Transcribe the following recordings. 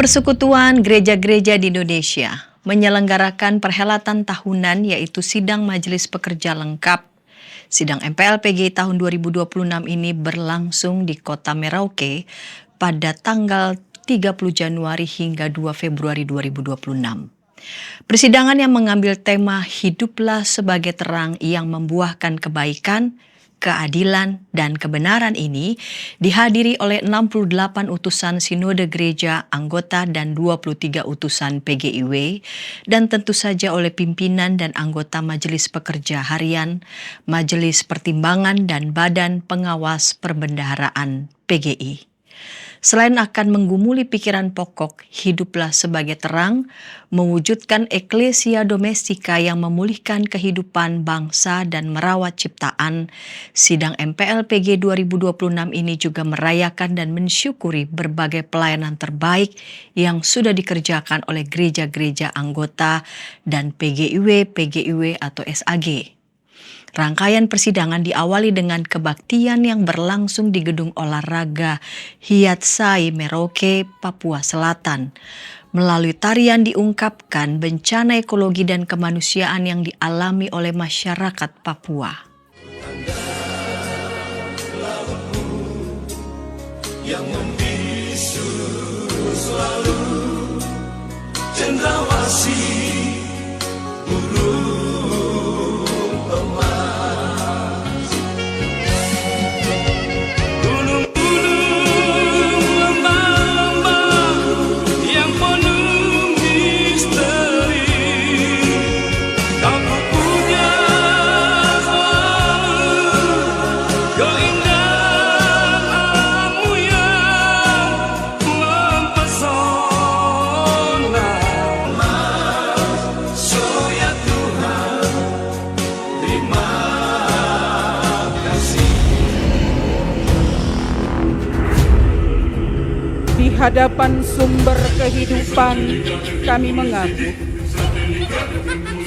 Persekutuan Gereja-Gereja di Indonesia menyelenggarakan perhelatan tahunan yaitu Sidang Majelis Pekerja Lengkap. Sidang MPLPG tahun 2026 ini berlangsung di Kota Merauke pada tanggal 30 Januari hingga 2 Februari 2026. Persidangan yang mengambil tema Hiduplah sebagai terang yang membuahkan kebaikan, keadilan, dan kebenaran ini dihadiri oleh 68 utusan Sinode Gereja, anggota dan 23 utusan PGIW, dan tentu saja oleh pimpinan dan anggota Majelis Pekerja Harian, Majelis Pertimbangan, dan Badan Pengawas Perbendaharaan PGI. Selain akan menggumuli pikiran pokok, hiduplah sebagai terang, mewujudkan eklesia domestika yang memulihkan kehidupan bangsa dan merawat ciptaan, Sidang MPLPG 2026 ini juga merayakan dan mensyukuri berbagai pelayanan terbaik yang sudah dikerjakan oleh gereja-gereja anggota dan PGIW atau SAG. Rangkaian persidangan diawali dengan kebaktian yang berlangsung di Gedung Olahraga Hiatsai Merauke, Papua Selatan. Melalui tarian diungkapkan bencana ekologi dan kemanusiaan yang dialami oleh masyarakat Papua. Yang membisu selalu cendrawasih burung emas, gunung-gunung, lembah-lembah yang penuh misteri, kamu punya keindahan alammu yang mempesona. So ya Tuhan, terima kasih. Di hadapan sumber kehidupan kami mengaku.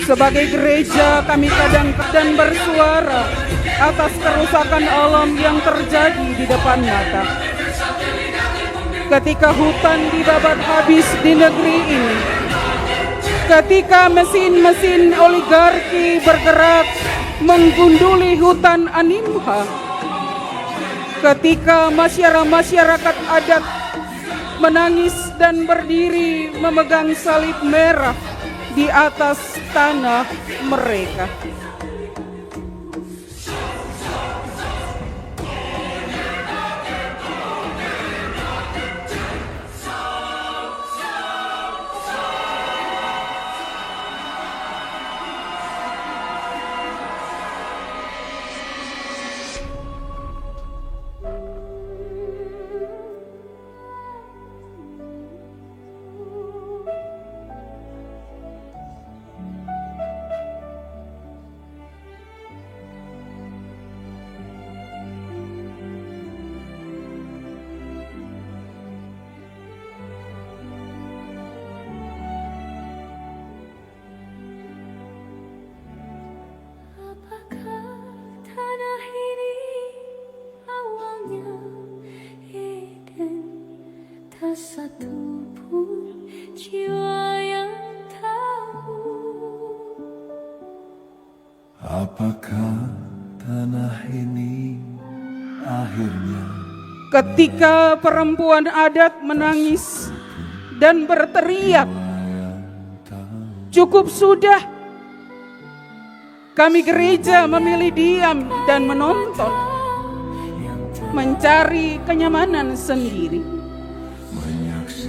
Sebagai gereja kami kadang-kadang bersuara atas kerusakan alam yang terjadi di depan mata. Ketika hutan dibabat habis di negeri ini, ketika mesin-mesin oligarki bergerak menggunduli hutan Animha, ketika masyarakat adat menangis dan berdiri memegang salib merah di atas tanah mereka. Satu pun jiwa yang tahu. Apakah tanah ini akhirnya? Ketika perempuan adat menangis dan berteriak, cukup sudah. Kami gereja memilih diam dan menonton, mencari kenyamanan sendiri.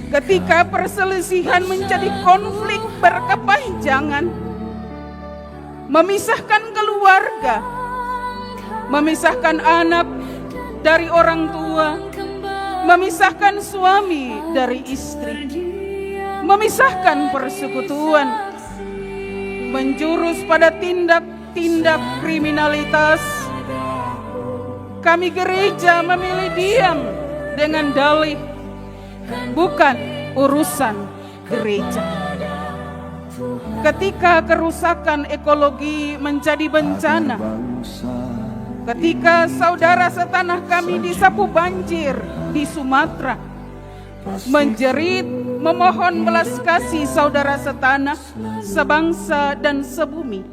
Ketika perselisihan menjadi konflik berkepanjangan, memisahkan keluarga, memisahkan anak dari orang tua, memisahkan suami dari istri, memisahkan persekutuan, menjurus pada tindak-tindak kriminalitas, kami gereja memilih diam dengan dalih bukan urusan gereja. Ketika kerusakan ekologi menjadi bencana, ketika saudara setanah kami disapu banjir di Sumatera, menjerit, memohon belas kasih saudara setanah, sebangsa dan sebumi.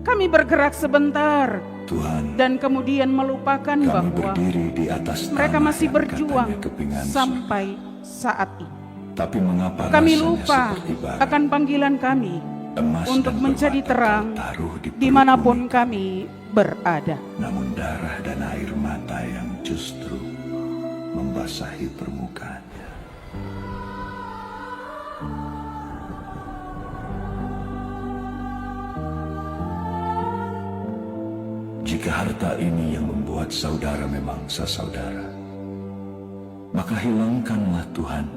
Kami bergerak sebentar Tuhan, dan kemudian melupakan kami bahwa berdiri di atas mereka tanah masih yang berjuang katanya kepingan sampai saat ini. tapi mengapa Kami rasanya lupa seperti bara, akan panggilan kami emas untuk dan menjadi permata terang kau taruh di perut dimanapun bumi. kami berada. Namun darah dan air mata yang justru membasahi permukaannya. Jika harta ini yang membuat saudara memangsa saudara, maka hilangkanlah Tuhan.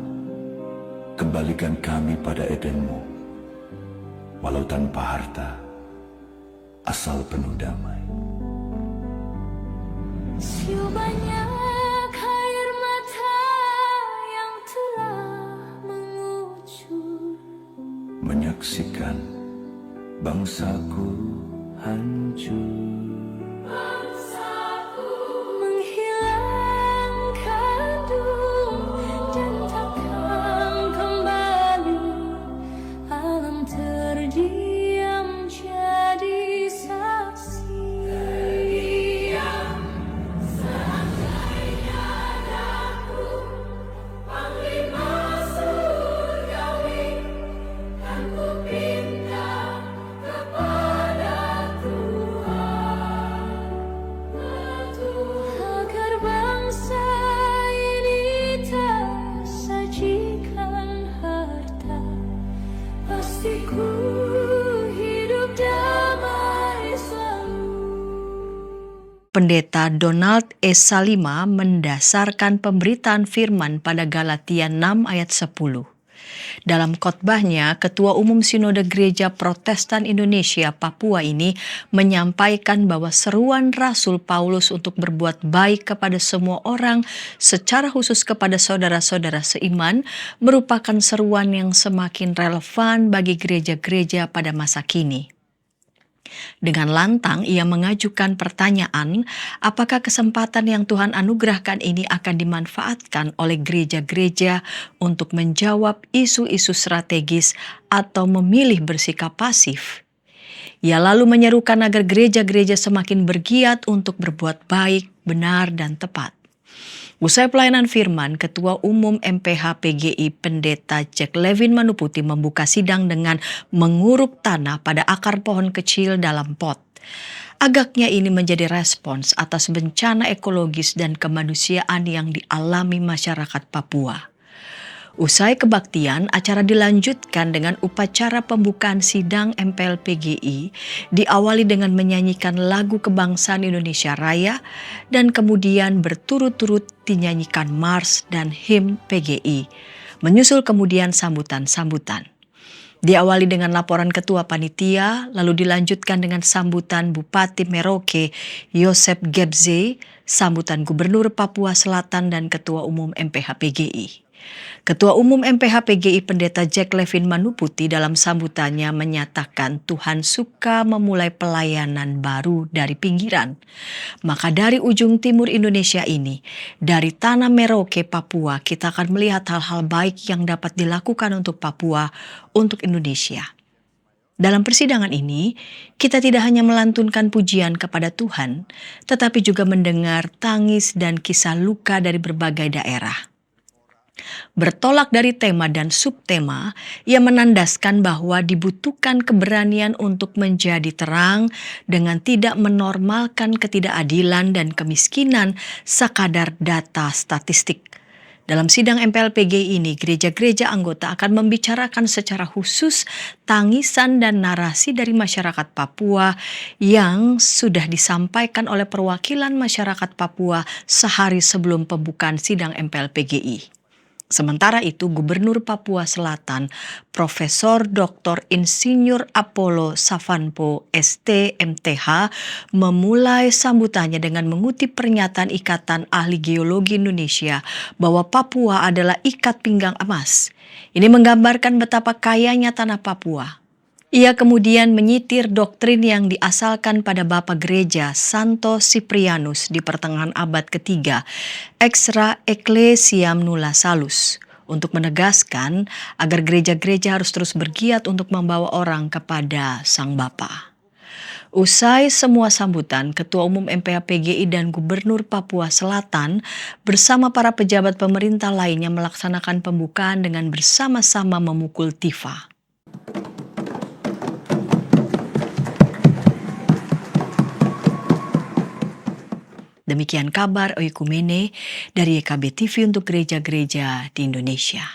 Kembalikan kami pada Edenmu, walau tanpa harta, asal penuh damai. Siu banyak air mata yang telah mengucur, menyaksikan bangsaku hancur. Menghilangkan dan takkan kembali, alam terdiam jadi saksi. Seandainya aku panglima surgawi, kan ku pinta kepada Tuhan, agar bangsa ini tak sajikan harta, pasti ku hidup damai selalu. Pendeta Donald E. Salima mendasarkan pemberitaan firman pada Galatia 6 ayat 10. Dalam khotbahnya, Ketua Umum Sinode Gereja Protestan Indonesia Papua ini menyampaikan bahwa seruan Rasul Paulus untuk berbuat baik kepada semua orang, secara khusus kepada saudara-saudara seiman, merupakan seruan yang semakin relevan bagi gereja-gereja pada masa kini. Dengan lantang ia mengajukan pertanyaan, apakah kesempatan yang Tuhan anugerahkan ini akan dimanfaatkan oleh gereja-gereja untuk menjawab isu-isu strategis atau memilih bersikap pasif? Ia lalu menyerukan agar gereja-gereja semakin bergiat untuk berbuat baik, benar, dan tepat. Usai pelayanan firman, Ketua Umum MPH PGI Pendeta Jack Levin Manuputi membuka sidang dengan menguruk tanah pada akar pohon kecil dalam pot. Agaknya ini menjadi respons atas bencana ekologis dan kemanusiaan yang dialami masyarakat Papua. Usai kebaktian, acara dilanjutkan dengan upacara pembukaan sidang MPL PGI, diawali dengan menyanyikan lagu kebangsaan Indonesia Raya, dan kemudian berturut-turut dinyanyikan mars dan him PGI. Menyusul kemudian sambutan-sambutan. Diawali dengan laporan Ketua Panitia, lalu dilanjutkan dengan sambutan Bupati Merauke, Yosep Gebze, sambutan Gubernur Papua Selatan dan Ketua Umum MPH PGI. Ketua Umum MPH PGI Pendeta Jack Levin Manuputi dalam sambutannya menyatakan Tuhan suka memulai pelayanan baru dari pinggiran. Maka dari ujung timur Indonesia ini, dari tanah Merauke Papua, kita akan melihat hal-hal baik yang dapat dilakukan untuk Papua, untuk Indonesia. Dalam persidangan ini, kita tidak hanya melantunkan pujian kepada Tuhan, tetapi juga mendengar tangis dan kisah luka dari berbagai daerah. Bertolak dari tema dan subtema, ia menandaskan bahwa dibutuhkan keberanian untuk menjadi terang dengan tidak menormalkan ketidakadilan dan kemiskinan sekadar data statistik. Dalam sidang MPLPG ini, gereja-gereja anggota akan membicarakan secara khusus tangisan dan narasi dari masyarakat Papua yang sudah disampaikan oleh perwakilan masyarakat Papua sehari sebelum pembukaan sidang MPLPGI. Sementara itu, Gubernur Papua Selatan, Profesor Dr. Insinyur Apollo Savanpo ST MTH, memulai sambutannya dengan mengutip pernyataan Ikatan Ahli Geologi Indonesia bahwa Papua adalah ikat pinggang emas. Ini menggambarkan betapa kayanya tanah Papua. Ia kemudian menyitir doktrin yang diasalkan pada Bapak Gereja Santo Cyprianus di pertengahan abad ketiga, Extra Ecclesiam Nulla Salus, untuk menegaskan agar gereja-gereja harus terus bergiat untuk membawa orang kepada Sang Bapa. Usai semua sambutan, Ketua Umum MPA-PGI dan Gubernur Papua Selatan bersama para pejabat pemerintah lainnya melaksanakan pembukaan dengan bersama-sama memukul tifa. Demikian kabar Oikumene dari YKB TV untuk gereja-gereja di Indonesia.